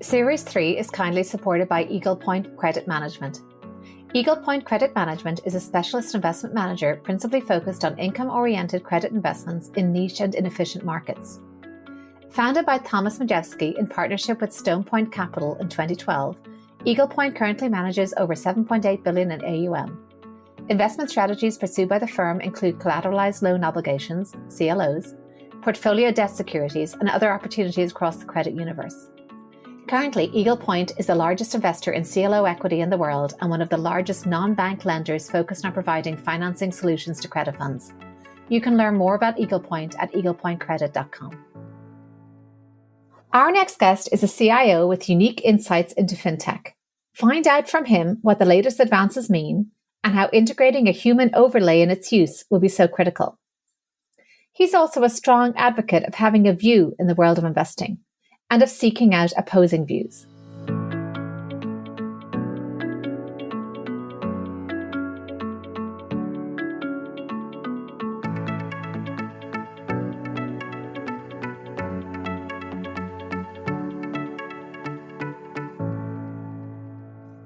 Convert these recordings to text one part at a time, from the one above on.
Series 3 is kindly supported by Eagle Point Credit Management. Eagle Point Credit Management is a specialist investment manager principally focused on income-oriented credit investments in niche and inefficient markets. Founded by Thomas Majewski in partnership with Stone Point Capital in 2012, Eagle Point currently manages over $7.8 billion in AUM. Investment strategies pursued by the firm include collateralized loan obligations, CLOs, portfolio debt securities, and other opportunities across the credit universe. Currently, Eagle Point is the largest investor in CLO equity in the world and one of the largest non-bank lenders focused on providing financing solutions to credit funds. You can learn more about Eagle Point at eaglepointcredit.com. Our next guest is a CIO with unique insights into Fintech. Find out from him what the latest advances mean and how integrating a human overlay in its use will be so critical. He's also a strong advocate of having a view in the world of investing and of seeking out opposing views.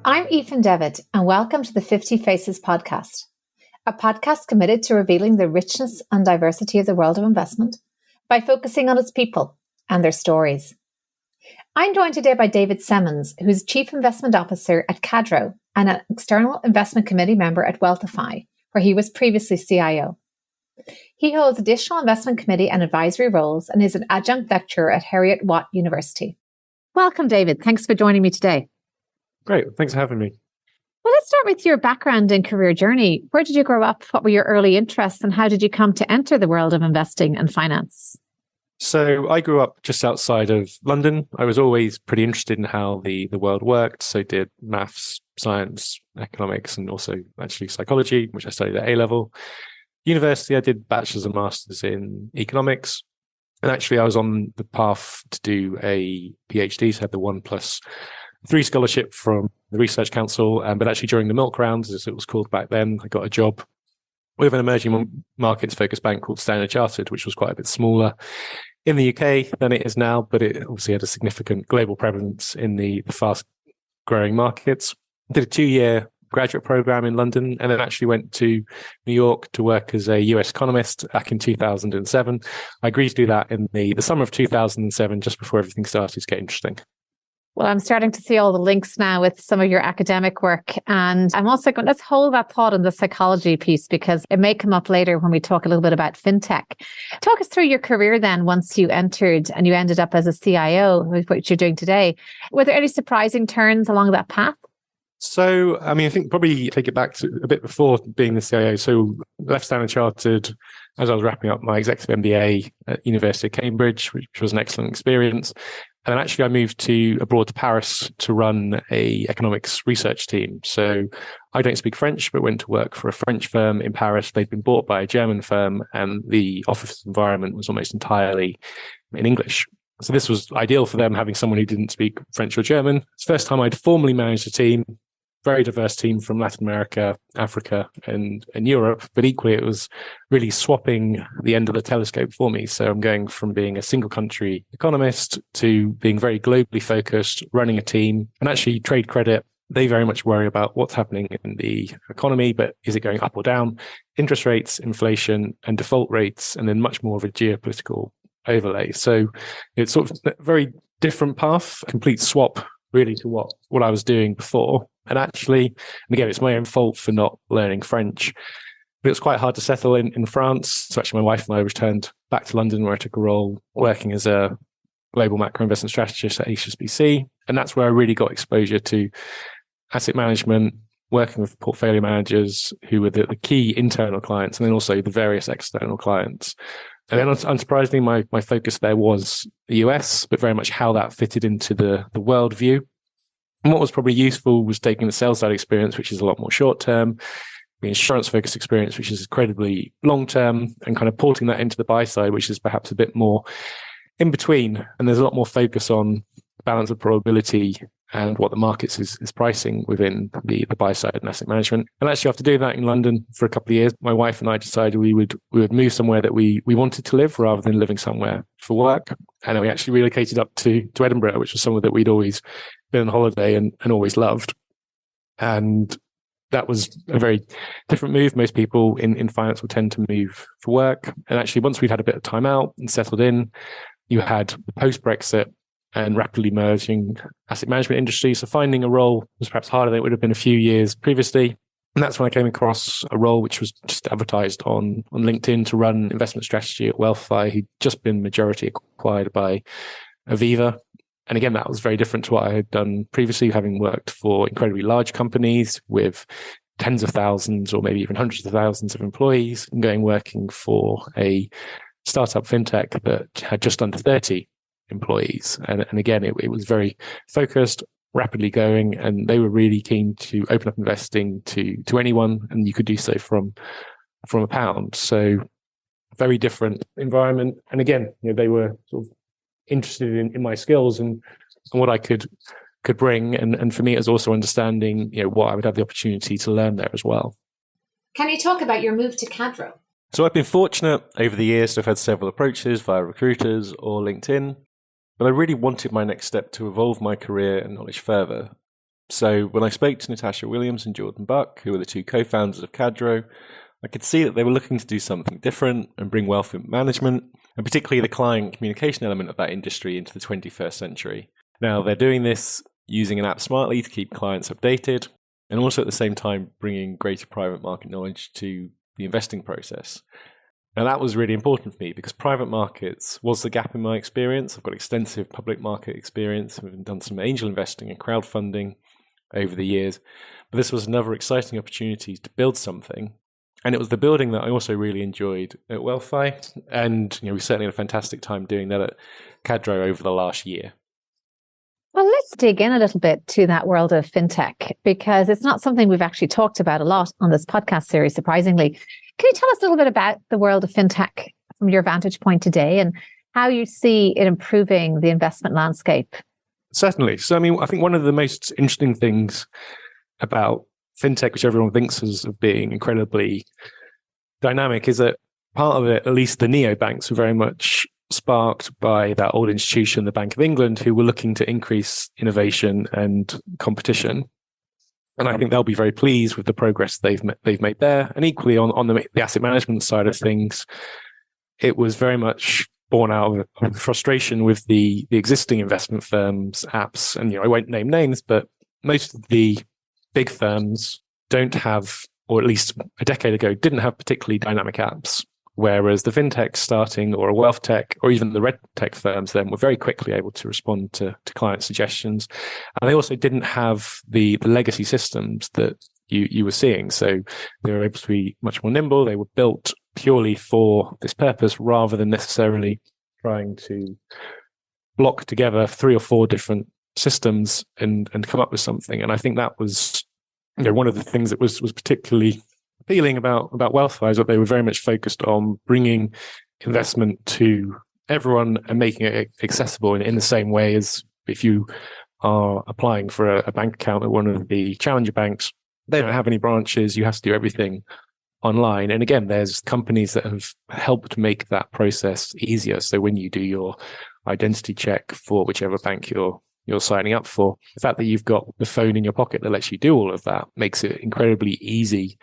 I'm Aoife Devitt, and welcome to the 50 Faces podcast, a podcast committed to revealing the richness and diversity of the world of investment by focusing on its people and their stories. I'm joined today by David Semmens, who's Chief Investment Officer at Cadro and an External Investment Committee member at Wealthify, where he was previously CIO. He holds additional investment committee and advisory roles and is an adjunct lecturer at Heriot-Watt University. Welcome, David. Thanks for joining me today. Great. Thanks for having me. Well, let's start with your background and career journey. Where did you grow up? What were your early interests? And how did you come to enter the world of investing and finance? So I grew up just outside of London. I was always pretty interested in how the world worked. So did maths, science, economics, and also actually psychology, which I studied at A-level. University, I did bachelor's and master's in economics. And actually, I was on the path to do a PhD, so I had the 1+3 scholarship from the Research Council. But actually, during the milk rounds, as it was called back then, I got a job with an emerging markets focused bank called Standard Chartered, which was quite a bit smaller in the UK than it is now, but it obviously had a significant global prevalence in the fast growing markets. Did a 2-year graduate program in London and then actually went to New York to work as a US economist back in 2007. I agreed to do that in the summer of 2007, just before everything started to get interesting. Well, I'm starting to see all the links now with some of your academic work. And I'm also going, let's hold that thought on the psychology piece because it may come up later when we talk a little bit about fintech. Talk us through your career then once you entered and you ended up as a CIO, which you're doing today. Were there any surprising turns along that path? So, I think probably take it back to a bit before being the CIO. So left Standard Chartered as I was wrapping up my executive MBA at University of Cambridge, which was an excellent experience. And then actually I moved abroad to Paris to run a economics research team. So I don't speak French, but went to work for a French firm in Paris. They'd been bought by a German firm and the office environment was almost entirely in English. So this was ideal for them, having someone who didn't speak French or German. It's the first time I'd formally managed a team, very diverse team from Latin America, Africa, and Europe. But equally, it was really swapping the end of the telescope for me. So I'm going from being a single country economist to being very globally focused, running a team, and actually trade credit. They very much worry about what's happening in the economy, but is it going up or down? Interest rates, inflation, and default rates, and then much more of a geopolitical overlay. So it's sort of a very different path, complete swap really to what I was doing before. And actually, and again, it's my own fault for not learning French, but it was quite hard to settle in France. So actually, my wife and I returned back to London where I took a role working as a global macro investment strategist at HSBC. And that's where I really got exposure to asset management, working with portfolio managers who were the key internal clients, and then also the various external clients. And then unsurprisingly, my focus there was the US, but very much how that fitted into the world view. And what was probably useful was taking the sales side experience, which is a lot more short term, the insurance focused experience, which is incredibly long term, and kind of porting that into the buy side, which is perhaps a bit more in between. And there's a lot more focus on balance of probability and what the markets is pricing within the buy side and asset management. And actually, after doing that in London for a couple of years, my wife and I decided we would move somewhere that we wanted to live rather than living somewhere for work. And then we actually relocated up to Edinburgh, which was somewhere that we'd always been on holiday and always loved. And that was a very different move. Most people in finance will tend to move for work. And actually, once we'd had a bit of time out and settled in, you had the post-Brexit and rapidly merging asset management industry. So finding a role was perhaps harder than it would have been a few years previously. And that's when I came across a role which was just advertised on LinkedIn to run investment strategy at Wealthify, who'd just been majority acquired by Aviva. And again, that was very different to what I had done previously, having worked for incredibly large companies with tens of thousands or maybe even hundreds of thousands of employees, and going working for a startup fintech that had just under 30 employees. And again, it was very focused, rapidly going, and they were really keen to open up investing to anyone, and you could do so from £1. So very different environment. And again, they were sort of interested in my skills and what I could bring. And for me, it was also understanding, what I would have the opportunity to learn there as well. Can you talk about your move to Cadro? So I've been fortunate over the years to have had several approaches via recruiters or LinkedIn, but I really wanted my next step to evolve my career and knowledge further. So when I spoke to Natasha Williams and Jordan Buck, who were the two co-founders of Cadro, I could see that they were looking to do something different and bring wealth management, and particularly the client communication element of that industry, into the 21st century. Now, they're doing this using an app smartly to keep clients updated, and also at the same time bringing greater private market knowledge to the investing process. Now, that was really important for me because private markets was the gap in my experience. I've got extensive public market experience. We've done some angel investing and crowdfunding over the years. But this was another exciting opportunity to build something. And it was the building that I also really enjoyed at Wealthify. And we certainly had a fantastic time doing that at Cadro over the last year. Well, let's dig in a little bit to that world of fintech, because it's not something we've actually talked about a lot on this podcast series, surprisingly. Can you tell us a little bit about the world of fintech from your vantage point today and how you see it improving the investment landscape? Certainly. So, I think one of the most interesting things about fintech, which everyone thinks of being incredibly dynamic, is that part of it, at least the neobanks, were very much sparked by that old institution, the Bank of England, who were looking to increase innovation and competition. And I think they'll be very pleased with the progress they've made there. And equally on the asset management side of things, it was very much born out of frustration with the existing investment firms' apps. And I won't name names, but most of the big firms don't have, or at least a decade ago, didn't have particularly dynamic apps. Whereas the fintech starting, or a wealth tech, or even the red tech firms then were very quickly able to respond to client suggestions. And they also didn't have the legacy systems that you were seeing. So they were able to be much more nimble. They were built purely for this purpose rather than necessarily trying to block together 3 or 4 different systems and come up with something. And I think that was one of the things that was particularly appealing about Wealthify, is that they were very much focused on bringing investment to everyone and making it accessible in the same way as if you are applying for a bank account at one of the challenger banks. They don't have any branches. You have to do everything online. And again, there's companies that have helped make that process easier. So when you do your identity check for whichever bank you're signing up for, the fact that you've got the phone in your pocket that lets you do all of that makes it incredibly easy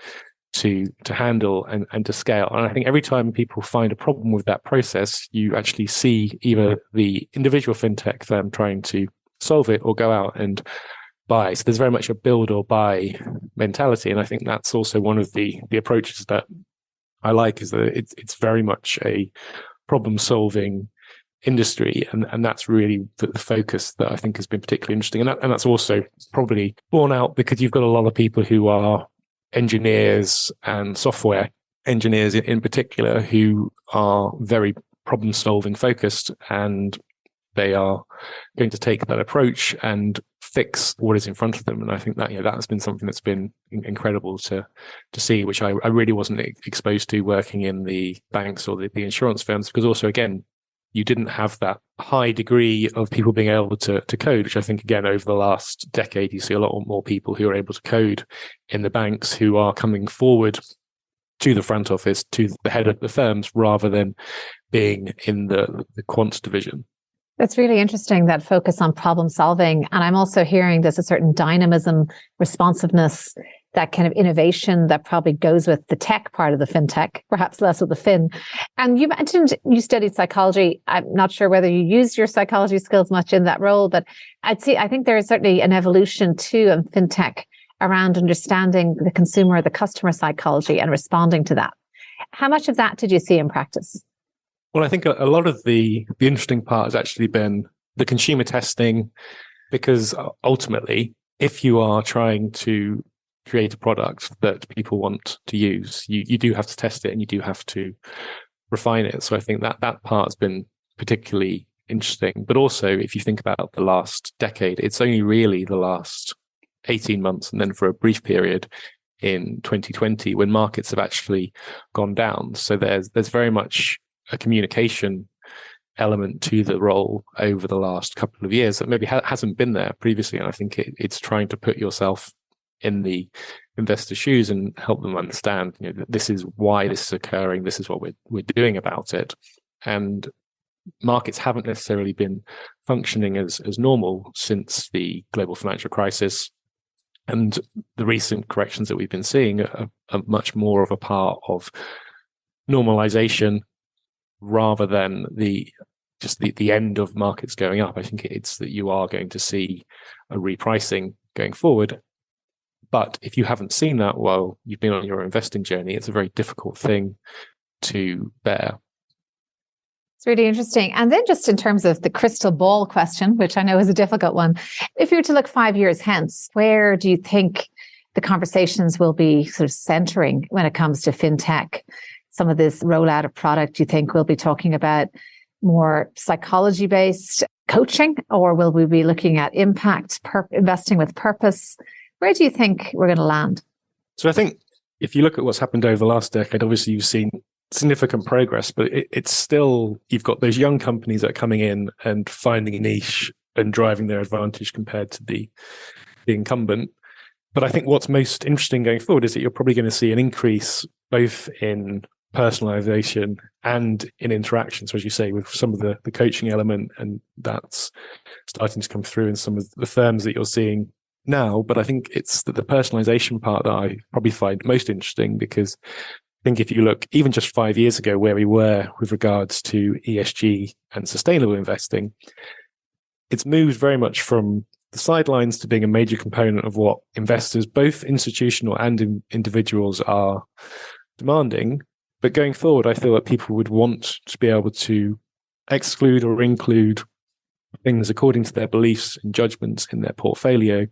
to handle and to scale. And I think every time people find a problem with that process, you actually see either the individual fintech firm trying to solve it or go out and buy. So there's very much a build or buy mentality. And I think that's also one of the approaches that I like, is that it's very much a problem solving industry. And that's really the focus that I think has been particularly interesting. And that's also probably borne out because you've got a lot of people who are engineers and software engineers in particular who are very problem solving focused, and they are going to take that approach and fix what is in front of them. And I think that that has been something that's been incredible to see, which I really wasn't exposed to working in the banks or the insurance firms, because also again you didn't have that high degree of people being able to code, which I think, again, over the last decade, you see a lot more people who are able to code in the banks who are coming forward to the front office, to the head of the firms, rather than being in the quant division. That's really interesting, that focus on problem solving. And I'm also hearing there's a certain dynamism, responsiveness, that kind of innovation that probably goes with the tech part of the fintech, perhaps less with the fin. And you mentioned you studied psychology. I'm not sure whether you used your psychology skills much in that role, but I think there is certainly an evolution too in fintech around understanding the consumer, the customer psychology, and responding to that. How much of that did you see in practice? Well, I think a lot of the interesting part has actually been the consumer testing, because ultimately, if you are trying to create a product that people want to use, you do have to test it and you do have to refine it. So I think that part has been particularly interesting. But also, if you think about the last decade, it's only really the last 18 months and then for a brief period in 2020 when markets have actually gone down. So there's very much a communication element to the role over the last couple of years that maybe hasn't been there previously. And I think it's trying to put yourself in the investor's shoes and help them understand, this is why this is occurring. This is what we're doing about it. And markets haven't necessarily been functioning as normal since the global financial crisis. And the recent corrections that we've been seeing are much more of a part of normalization rather than the end of markets going up. I think it's that you are going to see a repricing going forward. But if you haven't seen that while you've been on your investing journey, it's a very difficult thing to bear. It's really interesting. And then just in terms of the crystal ball question, which I know is a difficult one, if you were to look 5 years hence, where do you think the conversations will be sort of centering when it comes to fintech? Some of this rollout of product, do you think we'll be talking about more psychology-based coaching, or will we be looking at impact, investing with purpose? Where do you think we're going to land? So I think if you look at what's happened over the last decade, obviously you've seen significant progress, but it's still, you've got those young companies that are coming in and finding a niche and driving their advantage compared to the incumbent. But I think what's most interesting going forward is that you're probably going to see an increase both in personalization and in interaction. So as you say, with some of the coaching element, and that's starting to come through in some of the firms that you're seeing now. But I think it's the personalization part that I probably find most interesting, because I think if you look even just 5 years ago where we were with regards to ESG and sustainable investing, it's moved very much from the sidelines to being a major component of what investors, both institutional and individuals, are demanding. But going forward, I feel that people would want to be able to exclude or include things according to their beliefs and judgments in their portfolio.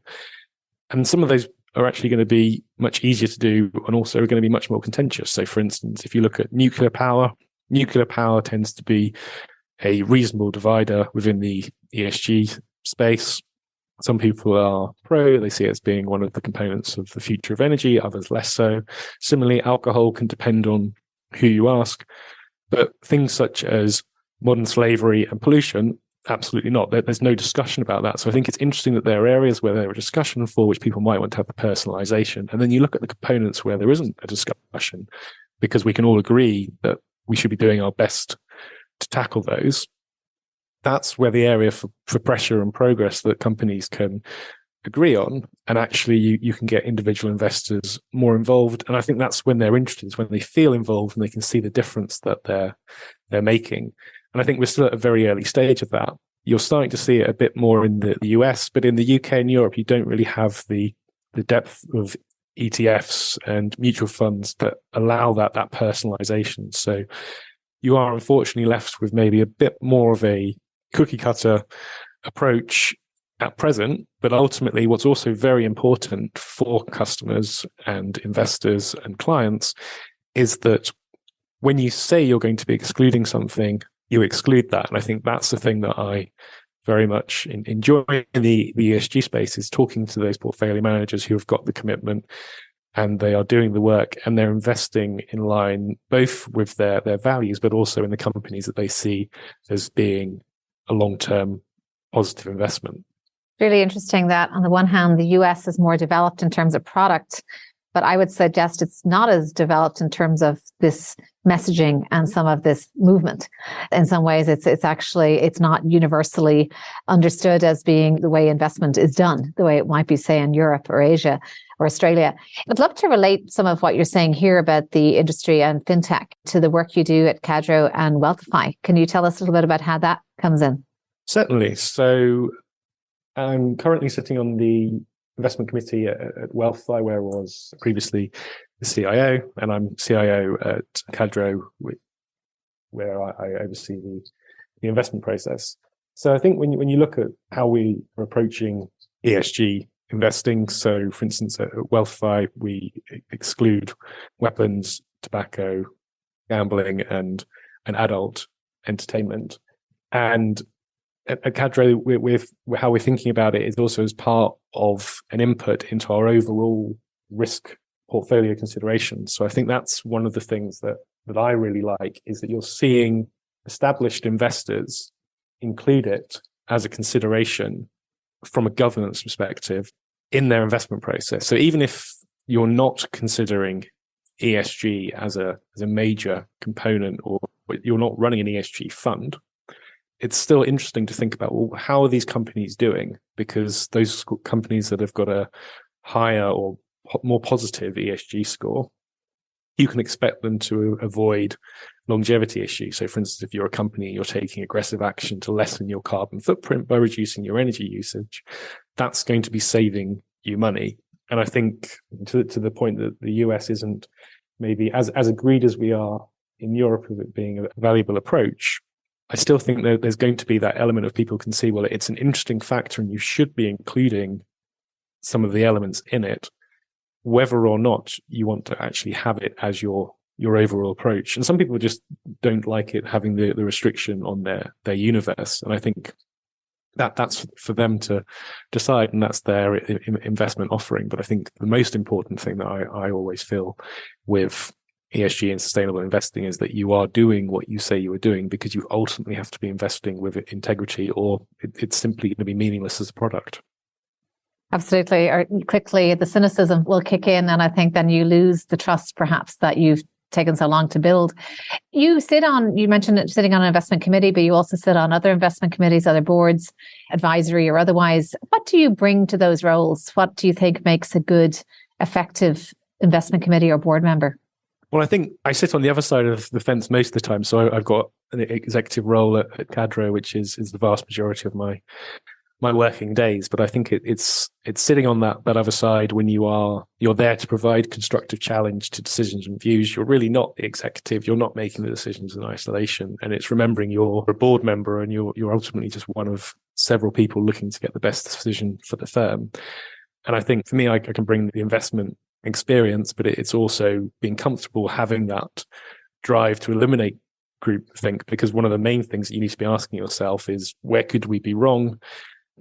And some of those are actually going to be much easier to do and also are going to be much more contentious. So for instance, if you look at nuclear power tends to be a reasonable divider within the ESG space. Some people are pro, they see it as being one of the components of the future of energy, others less so. Similarly, alcohol can depend on who you ask, but things such as modern slavery and pollution, absolutely not. There's no discussion about that. So I think it's interesting that there are areas where there are discussion for which people might want to have the personalization. And then you look at the components where there isn't a discussion, because we can all agree that we should be doing our best to tackle those. That's where the area for pressure and progress that companies can agree on, and actually you can get individual investors more involved. And I think that's when they're interested, is when they feel involved and they can see the difference that they're making. And I think we're still at a very early stage of that. You're starting to see it a bit more in the US, but in the UK and Europe, you don't really have the depth of ETFs and mutual funds that allow that personalization. So you are unfortunately left with maybe a bit more of a cookie cutter approach at present. But ultimately, what's also very important for customers and investors and clients is that when you say you're going to be excluding something, you exclude that. And I think that's the thing that I very much enjoy in the ESG space, is talking to those portfolio managers who have got the commitment and they are doing the work, and they're investing in line both with their values, but also in the companies that they see as being a long-term positive investment. Really interesting that on the one hand, the US is more developed in terms of product, but I would suggest it's not as developed in terms of this messaging and some of this movement. In some ways, it's not universally understood as being the way investment is done, the way it might be, say, in Europe or Asia or Australia. I'd love to relate some of what you're saying here about the industry and fintech to the work you do at Cadro and Wealthify. Can you tell us a little bit about how that comes in? Certainly. So I'm currently sitting on the investment committee at Wealthify, where I was previously the CIO, and I'm CIO at Cadro, where I oversee the investment process. So I think when you look at how we are approaching ESG investing, so for instance, at Wealthify, we exclude weapons, tobacco, gambling, and adult entertainment. And at Cadro, with how we're thinking about it is also as part of an input into our overall risk portfolio considerations. So I think that's one of the things that I really like, is that you're seeing established investors include it as a consideration from a governance perspective in their investment process. So even if you're not considering ESG as a major component, or you're not running an ESG fund, it's still interesting to think about, well, how are these companies doing? Because those companies that have got a higher or more positive ESG score, you can expect them to avoid longevity issues. So for instance, if you're a company, you're taking aggressive action to lessen your carbon footprint by reducing your energy usage, that's going to be saving you money. And I think to the point that the US isn't maybe as agreed as we are in Europe with it being a valuable approach, I still think that there's going to be that element of people can see, well, it's an interesting factor and you should be including some of the elements in it, whether or not you want to actually have it as your overall approach. And some people just don't like it having the restriction on their universe. And I think that's for them to decide, and that's their investment offering. But I think the most important thing that I always feel with ESG and sustainable investing is that you are doing what you say you are doing, because you ultimately have to be investing with integrity, or it's simply going to be meaningless as a product. Absolutely. Or quickly, the cynicism will kick in, and I think then you lose the trust perhaps that you've taken so long to build. You mentioned it, sitting on an investment committee, but you also sit on other investment committees, other boards, advisory or otherwise. What do you bring to those roles? What do you think makes a good, effective investment committee or board member? Well, I think I sit on the other side of the fence most of the time. So I've got an executive role at Cadro, which is the vast majority of my working days. But I think it's sitting on that other side when you're there to provide constructive challenge to decisions and views. You're really not the executive. You're not making the decisions in isolation. And it's remembering you're a board member and you're ultimately just one of several people looking to get the best decision for the firm. And I think for me, I can bring the investment experience, but it's also being comfortable having that drive to eliminate groupthink, because one of the main things that you need to be asking yourself is, where could we be wrong?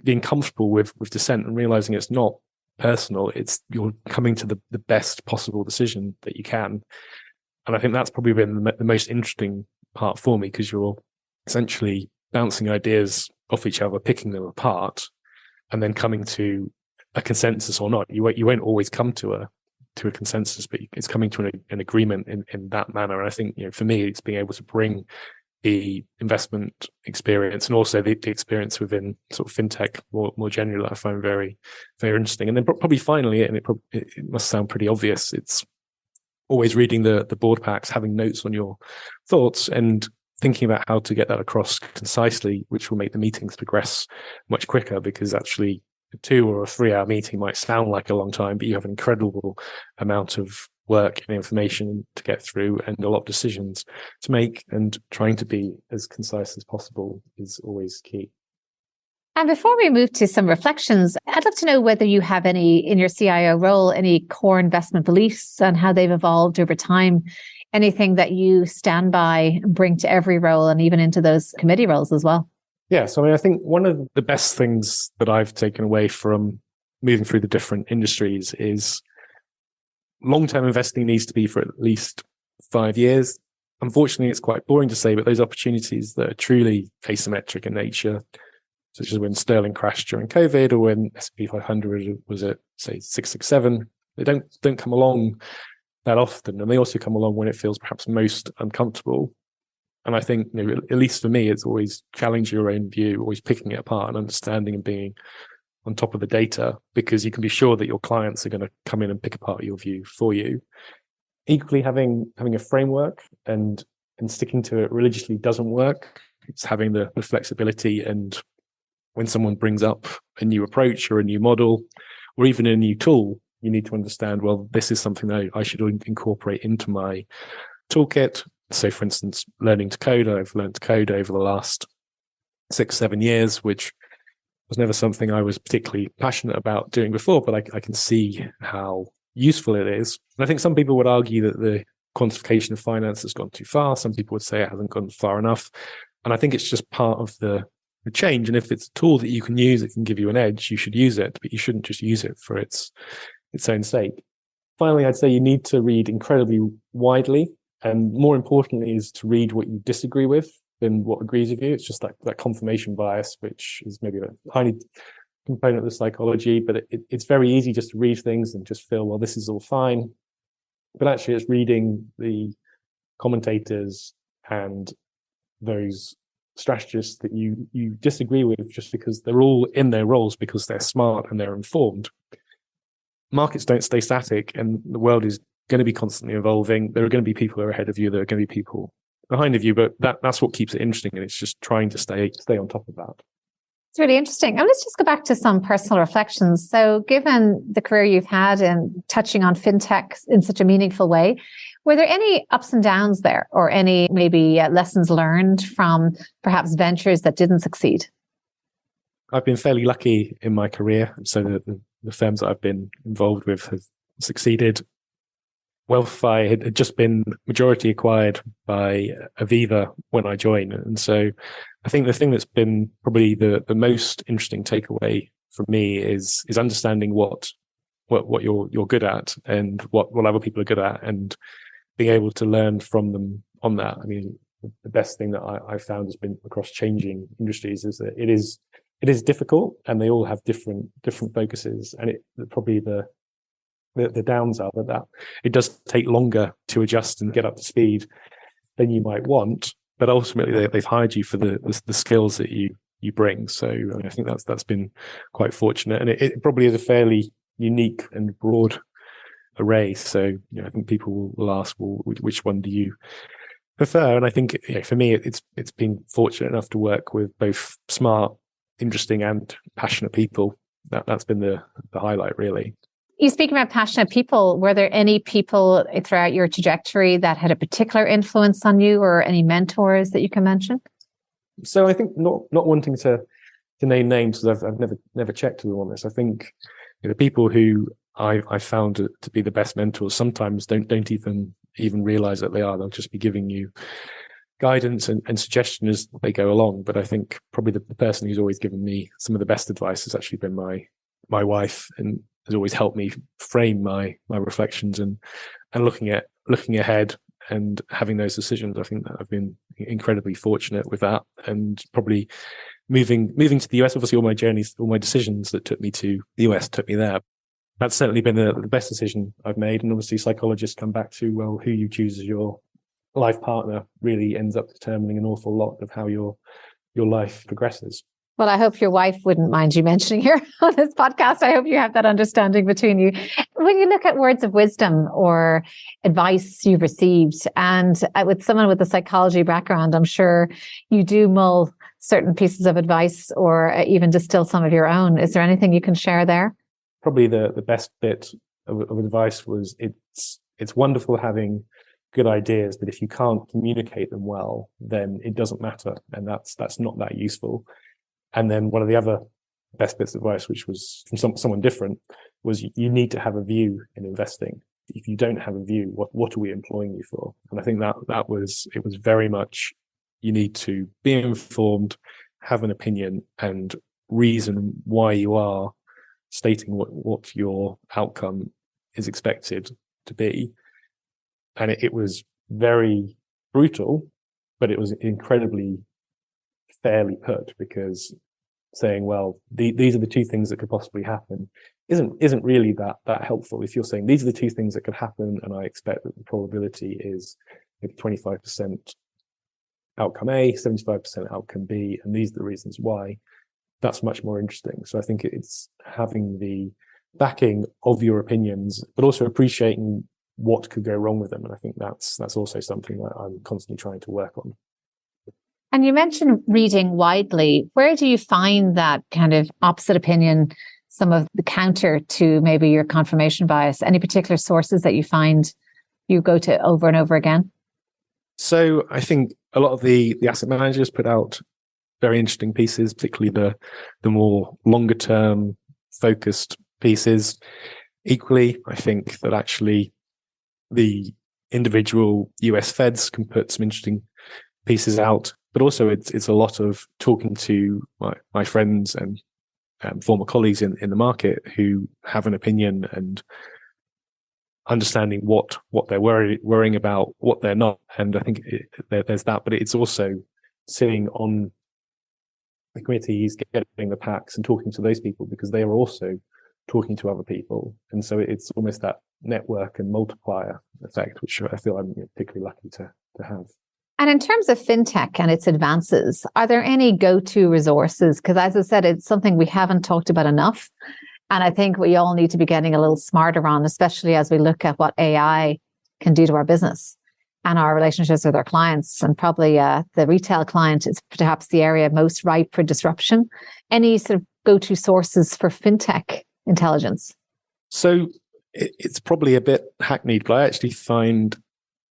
Being comfortable with dissent and realizing it's not personal, it's you're coming to the best possible decision that you can. And I think that's probably been the most interesting part for me, because you're essentially bouncing ideas off each other, picking them apart, and then coming to a consensus or not. You won't always come to a consensus, but it's coming to an agreement in that manner. And I think, for me, it's being able to bring the investment experience and also the experience within sort of fintech more generally that I find very, very interesting. And then probably finally, and it must sound pretty obvious, it's always reading the board packs, having notes on your thoughts and thinking about how to get that across concisely, which will make the meetings progress much quicker, because actually a 2 or a 3 hour meeting might sound like a long time, but you have an incredible amount of work and information to get through and a lot of decisions to make, and trying to be as concise as possible is always key. And before we move to some reflections, I'd love to know whether you have any, in your CIO role, any core investment beliefs and how they've evolved over time, anything that you stand by and bring to every role and even into those committee roles as well. Yeah, so I think one of the best things that I've taken away from moving through the different industries is long-term investing needs to be for at least 5 years. Unfortunately, it's quite boring to say, but those opportunities that are truly asymmetric in nature, such as when sterling crashed during COVID or when S&P 500 was at, say, 667, they don't come along that often. And they also come along when it feels perhaps most uncomfortable. And I think, at least for me, it's always challenging your own view, always picking it apart and understanding and being on top of the data, because you can be sure that your clients are going to come in and pick apart your view for you. Equally, having a framework and sticking to it religiously doesn't work. It's having the flexibility, and when someone brings up a new approach or a new model or even a new tool, you need to understand, well, this is something that I should incorporate into my toolkit. So, for instance, learning to code. I've learned to code over the last 6-7 years, which was never something I was particularly passionate about doing before, but I can see how useful it is. And I think some people would argue that the quantification of finance has gone too far. Some people would say it hasn't gone far enough. And I think it's just part of the change. And if it's a tool that you can use, it can give you an edge, you should use it, but you shouldn't just use it for its own sake. Finally, I'd say you need to read incredibly widely. And more importantly is to read what you disagree with than what agrees with you. It's just that confirmation bias, which is maybe a tiny component of the psychology, but it's very easy just to read things and just feel, well, this is all fine. But actually it's reading the commentators and those strategists that you disagree with just because they're all in their roles because they're smart and they're informed. Markets don't stay static, and the world is going to be constantly evolving. There are going to be people who are ahead of you. There are going to be people behind of you, but that's what keeps it interesting. And it's just trying to stay on top of that. It's really interesting. And let's just go back to some personal reflections. So given the career you've had and touching on fintech in such a meaningful way, were there any ups and downs there, or any maybe lessons learned from perhaps ventures that didn't succeed? I've been fairly lucky in my career. So the firms that I've been involved with have succeeded. Wealthify had just been majority acquired by Aviva when I joined. And so I think the thing that's been probably the most interesting takeaway for me is understanding what you're good at and what other people are good at, and being able to learn from them on that. I mean, the best thing that I found has been across changing industries is that it is difficult, and they all have different focuses, and probably the downs are that it does take longer to adjust and get up to speed than you might want, but ultimately they've hired you for the skills that you bring. So I think that's been quite fortunate, and it probably is a fairly unique and broad array. So I think people will ask, well, which one do you prefer? And I think for me, it's been fortunate enough to work with both smart, interesting, and passionate people. That's been the highlight, really. You speak about passionate people. Were there any people throughout your trajectory that had a particular influence on you, or any mentors that you can mention? So I think not wanting to name names, because I've never checked with on this. I think the people who I found to be the best mentors sometimes don't even realize that they are. They'll just be giving you guidance and suggestion as they go along. But I think probably the person who's always given me some of the best advice has actually been my wife, and has always helped me frame my reflections and looking ahead and having those decisions. I think that I've been incredibly fortunate with that, and probably moving to the US. Obviously, all my decisions that took me to the US took me there. That's certainly been the best decision I've made. And obviously, psychologists come back to, well, who you choose as your life partner really ends up determining an awful lot of how your life progresses. Well, I hope your wife wouldn't mind you mentioning here on this podcast. I hope you have that understanding between you. When you look at words of wisdom or advice you've received, and with someone with a psychology background, I'm sure you do mull certain pieces of advice or even distill some of your own. Is there anything you can share there? Probably the best bit of advice was it's wonderful having good ideas, but if you can't communicate them well, then it doesn't matter, and that's not that useful. And then one of the other best bits of advice, which was from someone different, was you need to have a view in investing. If you don't have a view, what are we employing you for? And I think it was very much, you need to be informed, have an opinion, and reason why you are stating what your outcome is expected. to be. And it was very brutal, but it was incredibly fairly put, because saying, well, these are the two things that could possibly happen isn't really that helpful. If you're saying these are the two things that could happen, and I expect that the probability is 25% outcome A, 75% outcome B, and these are the reasons why, that's much more interesting. So I think it's having the backing of your opinions, but also appreciating what could go wrong with them. And I think that's also something that I'm constantly trying to work on. And you mentioned reading widely. Where do you find that kind of opposite opinion, some of the counter to maybe your confirmation bias? Any particular sources that you find you go to over and over again? So I think a lot of the asset managers put out very interesting pieces, particularly the more longer term focused pieces. Equally, I think that actually the individual US Feds can put some interesting pieces out, but also it's a lot of talking to my friends and former colleagues in the market who have an opinion, and understanding what they're worrying about, what they're not. And I think there's that, but it's also sitting on the committees, getting the packs and talking to those people, because they are also talking to other people. And so it's almost that network and multiplier effect, which I feel I'm particularly lucky to have. And in terms of fintech and its advances, are there any go-to resources? Because as I said, it's something we haven't talked about enough. And I think we all need to be getting a little smarter on, especially as we look at what AI can do to our business and our relationships with our clients. And probably the retail client is perhaps the area most ripe for disruption. Any sort of go-to sources for fintech intelligence? So it's probably a bit hackneyed, but I actually find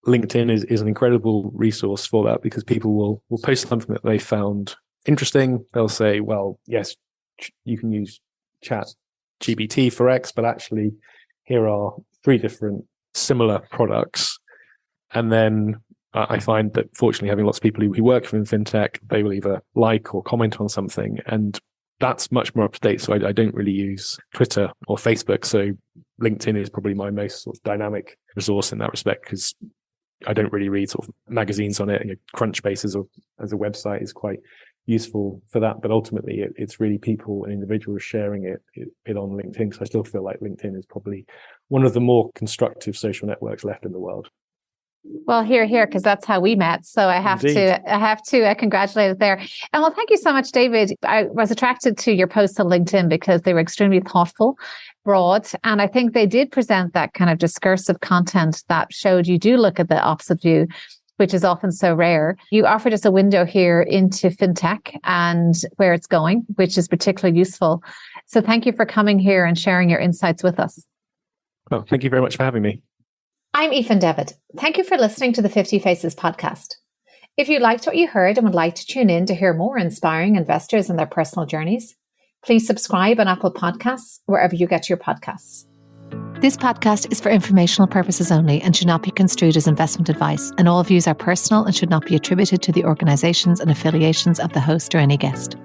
LinkedIn is an incredible resource for that, because people will post something that they found interesting. They'll say, well, yes, you can use Chat GPT for X, but actually here are 3 different similar products. And then I find that fortunately, having lots of people who work in fintech, they will either like or comment on something, and that's much more up to date. So I don't really use Twitter or Facebook. So LinkedIn is probably my most sort of dynamic resource in that respect, because I don't really read sort of magazines on it. Crunchbase as a website is quite useful for that, but ultimately it's really people and individuals sharing it on LinkedIn. So I still feel like LinkedIn is probably one of the more constructive social networks left in the world. Well, here, because that's how we met. So I have to congratulate it there. And well, thank you so much, David. I was attracted to your posts on LinkedIn because they were extremely thoughtful, broad, and I think they did present that kind of discursive content that showed you do look at the opposite view, which is often so rare. You offered us a window here into fintech and where it's going, which is particularly useful. So thank you for coming here and sharing your insights with us. Well, thank you very much for having me. I'm Aoife Devitt. Thank you for listening to the 50 Faces podcast. If you liked what you heard and would like to tune in to hear more inspiring investors and their personal journeys, please subscribe on Apple Podcasts, wherever you get your podcasts. This podcast is for informational purposes only and should not be construed as investment advice, and all views are personal and should not be attributed to the organizations and affiliations of the host or any guest.